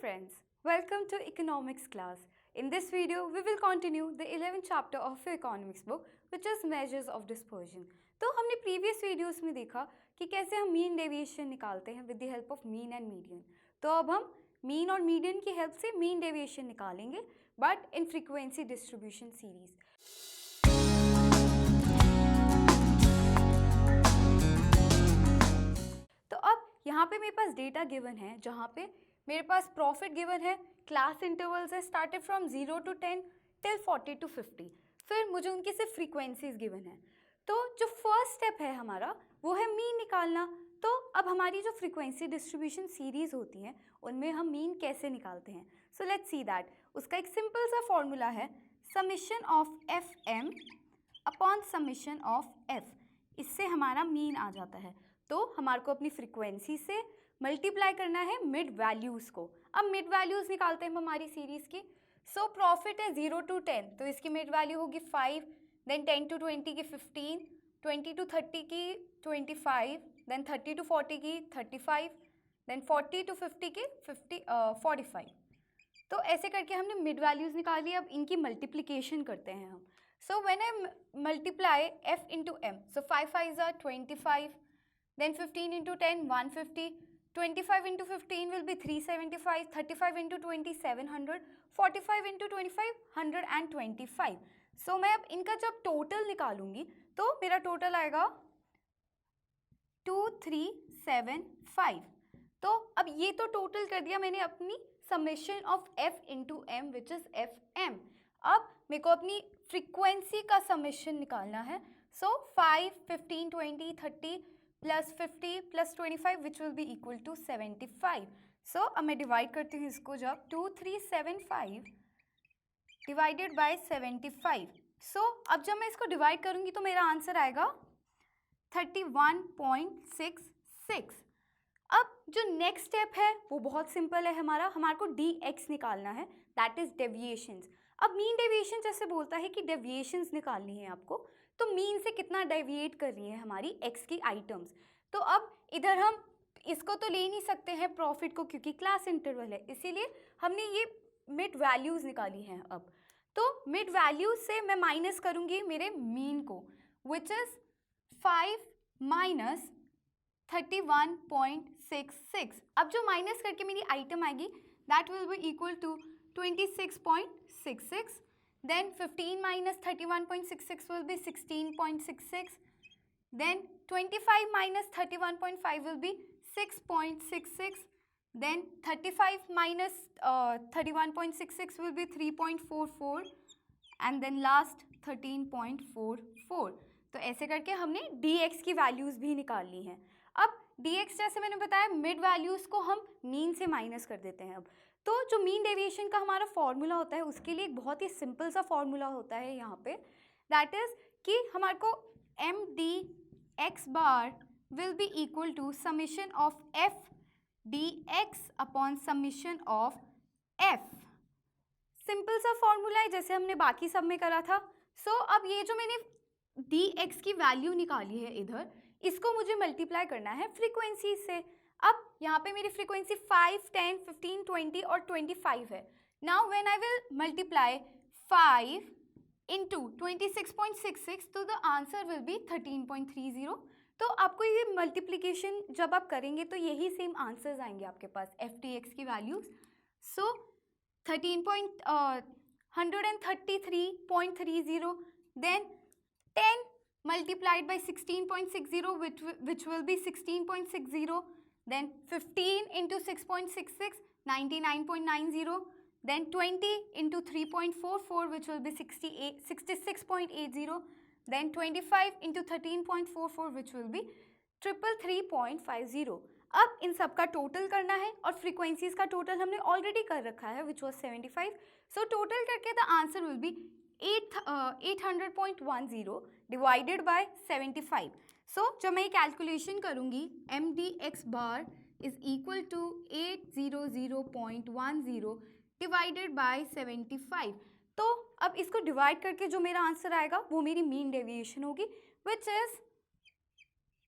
friends, welcome to economics class. In this video, we will continue the 11th chapter of your economics book, which is measures of dispersion. तो हमने previous videos में देखा कि कैसे हम mean deviation निकालते हैं with the help of mean and median. तो अब हम mean और median की help से mean deviation निकालेंगे, but in frequency distribution series. तो अब यहाँ पे मेरे पास डेटा गिवन है, जहाँ पे मेरे पास प्रॉफिट गिवन है, क्लास इंटरवल्स है started from 0 to 10 till 40 to 50. फिर मुझे उनकी सिर्फ फ्रीक्वेंसीज गिवन है. तो जो फर्स्ट स्टेप है हमारा वो है मीन निकालना. तो अब हमारी जो फ्रीक्वेंसी डिस्ट्रीब्यूशन सीरीज होती हैं उनमें हम मीन कैसे निकालते हैं. So let's see that. उसका एक सिंपल सा फॉर्मूला है summation of F M upon summation of F. इससे हमारा मीन आ जाता है. तो हमारे को अपनी फ्रीक्वेंसी से मल्टीप्लाई करना है मिड वैल्यूज़ को. अब मिड वैल्यूज़ निकालते हैं हम हमारी सीरीज़ की. सो प्रॉफिट है 0 to 10, तो इसकी मिड वैल्यू होगी 5, देन 10 to 20 की 15, 20 to 30 की 25, देन 30 to 40 की 35, देन 40 to 50 की 45. तो ऐसे करके हमने मिड वैल्यूज़ निकाली. अब इनकी मल्टीप्लिकेशन करते हैं हम. So when I multiply f into m, so 5 5s are 25, then 15 into 10 150, 25 into 15 will be 375, 35 into 20 700, 45 into 25 125. सो मैं अब इनका जब टोटल निकालूंगी तो मेरा टोटल आएगा 2375. तो अब ये तो टोटल कर दिया मैंने अपनी summation of f into m which is fm. अब मेरे को अपनी फ्रीक्वेंसी का समेशन निकालना है. So 5, 15, 20, 30 plus 50 plus 25 which will be equal to 75. So अब मैं डिवाइड करती हूँ इसको. जब 2375 डिवाइडेड बाय 75. सो अब जब मैं इसको डिवाइड करूँगी तो मेरा आंसर आएगा 31.66. अब जो नेक्स्ट स्टेप है वो बहुत सिंपल है. हमारे को dx निकालना है, दैट इज डेविएशंस. अब मीन डेविएशन जैसे बोलता है कि डेविएशंस निकालनी है आपको, तो मीन से कितना डेविएट कर रही है हमारी x की आइटम्स. तो अब इधर हम इसको तो ले नहीं सकते हैं प्रॉफिट को, क्योंकि क्लास इंटरवल है, इसीलिए हमने ये मिड वैल्यूज़ निकाली हैं. अब तो मिड वैल्यूज से मैं माइनस करूँगी मेरे मीन को, विच इज़ 5 माइनस 31.66. अब जो माइनस करके मेरी आइटम आएगी that will be equal to 26.66. Then 15 minus 31.66 will be 16.66. Then 25 minus 31.5 will be 6.66. Then 35 minus 31.66 will be 3.44. And then last 13.44. तो ऐसे करके हमने dx की वैल्यूज़ भी निकाल ली हैं. अब dx जैसे मैंने बताया मिड वैल्यूज़ को हम मीन से माइनस कर देते हैं. अब तो जो मीन डेविएशन का हमारा फॉर्मूला होता है उसके लिए एक बहुत ही सिंपल सा फॉर्मूला होता है यहाँ पे, दैट इज़ कि हमारे को M D X bar will be equal to summation of F D X upon summation of F. Simple सा फॉर्मूला है जैसे हमने बाकी सब में करा था. सो अब ये जो मैंने डी एक्स की वैल्यू निकाली है इधर, इसको मुझे मल्टीप्लाई करना है फ्रीक्वेंसी से. अब यहाँ पे मेरी फ्रीक्वेंसी 5, 10, 15, 20 और 25 है. Now when I will multiply 5 into 26.66 तो द आंसर विल बी 13.30. तो आपको ये मल्टीप्लिकेशन जब आप करेंगे तो यही सेम आंसर्स आएंगे आपके पास एफ डी एक्स की values. So 133.30, then 10 multiplied by 16.60 which will be 16.60. Then 15 into 6.66 99.90. Then 20 into 3.44 which will be 66.80. Then 25 into 13.44 which will be 333.50. अब इन सब का टोटल करना है और फ्रीक्वेंसीज का टोटल हमने ऑलरेडी कर रखा है which was 75. सो टोटल करके the answer will be 800.10 divided by 75. So जब मैं ये कैलकुलेशन करूँगी M D X bar is equal to 800.10 divided by 75. तो अब इसको डिवाइड करके जो मेरा आंसर आएगा वो मेरी मीन डेविएशन होगी which is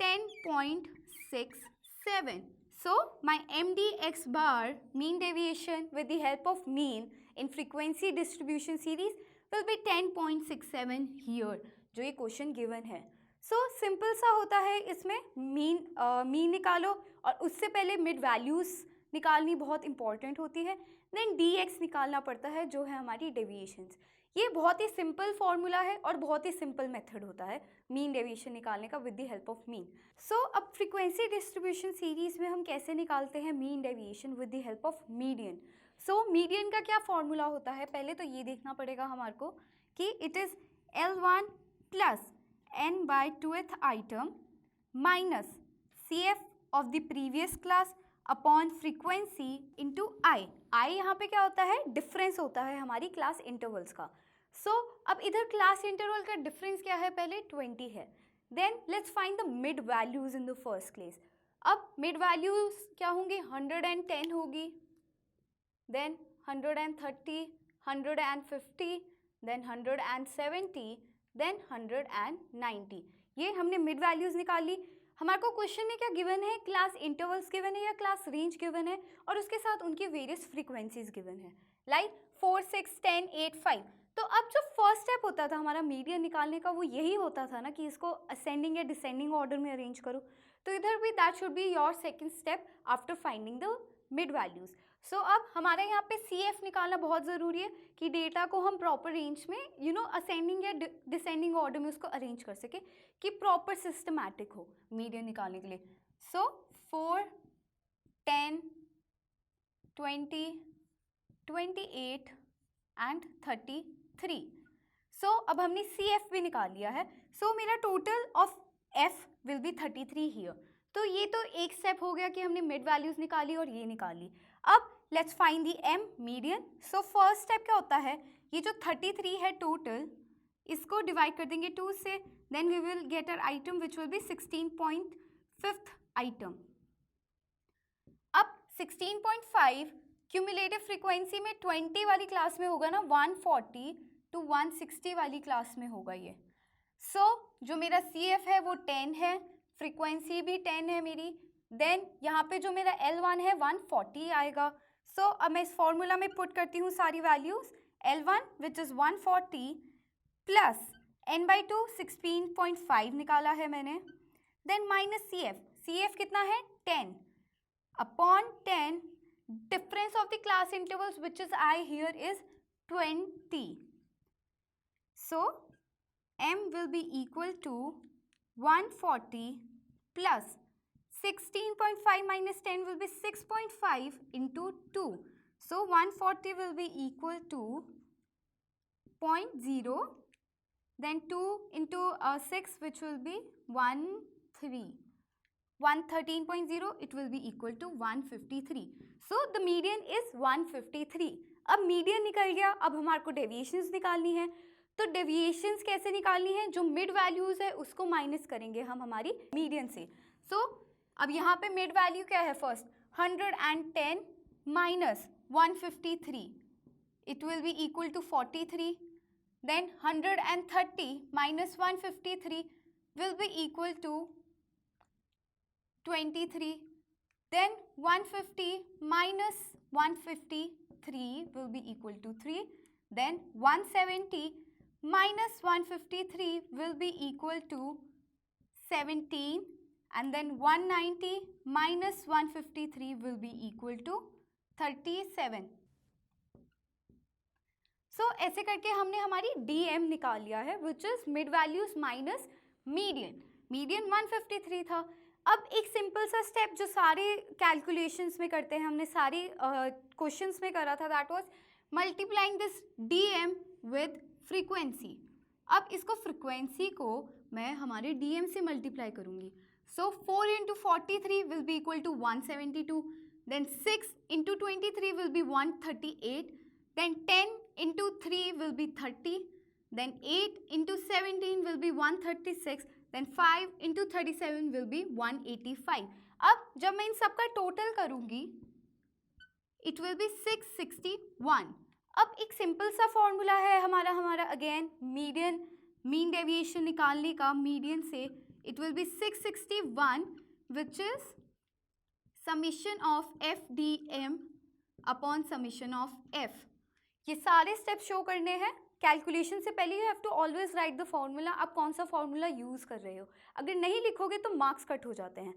10.67. So my MDX bar, mean deviation with the help of mean in frequency distribution series will be 10.67 here, जो ये क्वेश्चन गिवन है. So सिंपल सा होता है, इसमें मीन निकालो और उससे पहले मिड वैल्यूज निकालनी बहुत इंपॉर्टेंट होती है. देन dx निकालना पड़ता है जो है हमारी डेविएशंस. ये बहुत ही सिंपल फॉर्मूला है और बहुत ही सिंपल मेथड होता है मीन डेविएशन निकालने का with the help of mean. So अब फ्रीक्वेंसी डिस्ट्रीब्यूशन सीरीज में हम कैसे निकालते हैं mean deviation with the help of median. So median का क्या फॉर्मूला होता है, पहले तो ये देखना पड़ेगा हमारे को कि it is L1 plus n by 2th item minus CF of the previous class upon frequency into i. I यहाँ पे क्या होता है, डिफरेंस होता है हमारी क्लास इंटरवल्स का. सो अब इधर क्लास इंटरवल का डिफरेंस क्या है, पहले 20 है. Then let's find the mid values in the first case. अब मिड वैल्यूज क्या होंगी, 110 होगी, देन 130, 150, देन 170, देन 190. ये हमने मिड वैल्यूज निकाल ली. हमारे को क्वेश्चन में क्या गिवन है, क्लास इंटरवल्स गिवन है या क्लास रेंज गिवन है और उसके साथ उनकी वेरियस फ्रीक्वेंसीज गिवन है, लाइक 4, 6, 10, 8, 5. तो अब जो फर्स्ट स्टेप होता था हमारा मीडियन निकालने का वो यही होता था ना कि इसको असेंडिंग या डिसेंडिंग ऑर्डर में अरेंज करो. तो इधर भी that should be your second step after finding the mid values. So अब हमारे यहाँ पे CF निकालना बहुत ज़रूरी है कि डेटा को हम प्रॉपर रेंज में असेंडिंग या डिसेंडिंग ऑर्डर में उसको अरेंज कर सके कि प्रॉपर सिस्टमैटिक हो मीडियन निकालने के लिए. सो 4, 10, 20, 28 एंड 33. सो अब हमने CF भी निकाल लिया है. सो मेरा total of F will be 33 here. तो ये तो एक स्टेप हो गया कि हमने मिड वैल्यूज निकाली और ये निकाली. अब let's find the M median. So first step क्या होता है, ये जो 33 है टोटल, इसको डिवाइड कर देंगे 2 से, then we will get our item which will be 16.5th item. अब 16.5 क्यूमुलेटिव फ्रीक्वेंसी में 20 वाली क्लास में होगा ना, 140 to 160 वाली क्लास में होगा ये. सो जो मेरा CF है वो 10 है, फ्रीक्वेंसी भी 10 है मेरी. देन यहाँ पे जो मेरा L1 है 140 आएगा. सो अब मैं इस फॉर्मूला में पुट करती हूँ सारी values. L1 which is 140 plus n/2 16.5 निकाला है मैंने, देन माइनस CF कितना है 10 upon 10 difference of the class intervals which is I here is 20. So M will be equal to 140 plus 16.5 minus 10 will be 6.5 into 2. So 140 will be equal to 0.0, then 2 into 6 which will be 113.0, it will be equal to 153. So the median is 153. अब median निकल गया, अब हमारे को deviations निकालनी है. तो deviations कैसे निकालनी है, जो मिड वैल्यूज है उसको माइनस करेंगे हम हमारी मीडियन से. सो अब यहाँ पे मिड वैल्यू क्या है, first 110 minus 153, it will be equal to 43. Then 130 minus 153 will be equal to 23. Then 150 minus 153 will be equal to 3. Then 170 minus 153 will be equal to 17. And then 190 minus 153 will be equal to 37. So ऐसे करके हमने हमारी DM निकाल लिया है which is mid values minus median. Median 153 था. अब एक सिंपल सा स्टेप जो सारे कैलकुलेशंस में करते हैं, हमने सारी क्वेश्चंस में करा था, that was multiplying this DM with frequency. अब इसको फ्रीक्वेंसी को मैं हमारे DM से मल्टीप्लाई करूँगी. सो 4 into 43 will be equal to 172. Then 6 into 23 will be 138. Then 10 into 3 will be 30. Then 8 into 17 will be 136. Then 5 into 37 will be 185. अब जब मैं इन सब का टोटल करूँगी it will be 661. अब एक सिंपल सा फॉर्मूला है हमारा अगेन मीडियन मीन डेविएशन निकालने का मीडियन से. It will be 661 which is summation of F D M upon summation of F. ये सारे स्टेप्स शो करने हैं। कैलकुलेशन से पहले you have to always write the formula. आप कौन सा फॉर्मूला यूज़ कर रहे हो, अगर नहीं लिखोगे तो मार्क्स कट हो जाते हैं।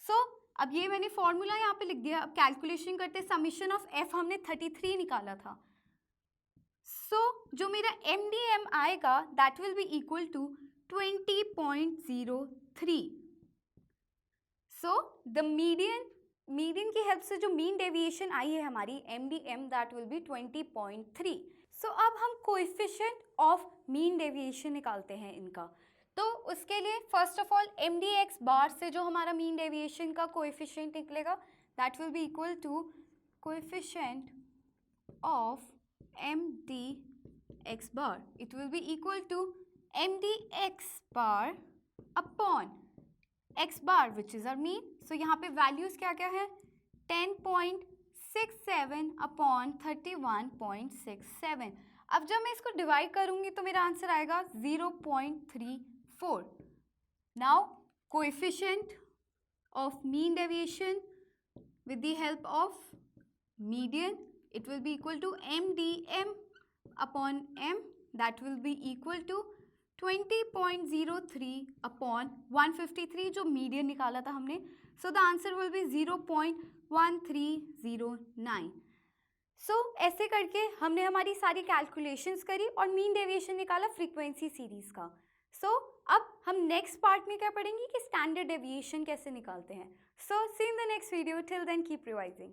सो अब ये मैंने फॉर्मूला यहाँ पे लिख दिया। अब कैलकुलेशन करते, समीशन ऑफ एफ हमने 33 निकाला था। सो जो मेरा एम डी एम आएगा that will be equal to 20.03। So the median की हेल्प से जो मीन डेविएशन आई है हमारी M D M that will be 20.3। So अब हम कोएफिशिएंट ऑफ मीन डेविएशन निकालते हैं इनका। तो उसके लिए first of all M D X bar से जो हमारा मीन डेविएशन का कोएफिशिएंट निकलेगा that will be equal to coefficient of M D X bar. It will be equal to M D X bar upon X bar which is our mean. So यहाँ पे values क्या क्या है, 10.67 upon 31.67। अब जब मैं इसको डिवाइड करूँगी तो मेरा आंसर आएगा 0.34। Now coefficient of mean deviation with the help of median, it will be equal to MDM upon M, that will be equal to 20.03 upon 153 जो मीडियन निकाला था हमने। So the answer will B 0.1309। सो ऐसे करके हमने हमारी सारी कैलकुलेशंस करी और मीन डेविएशन निकाला फ्रीक्वेंसी सीरीज का। सो अब हम नेक्स्ट पार्ट में क्या पढ़ेंगे कि स्टैंडर्ड डेविएशन कैसे निकालते हैं। So see in the next video, till then keep revising.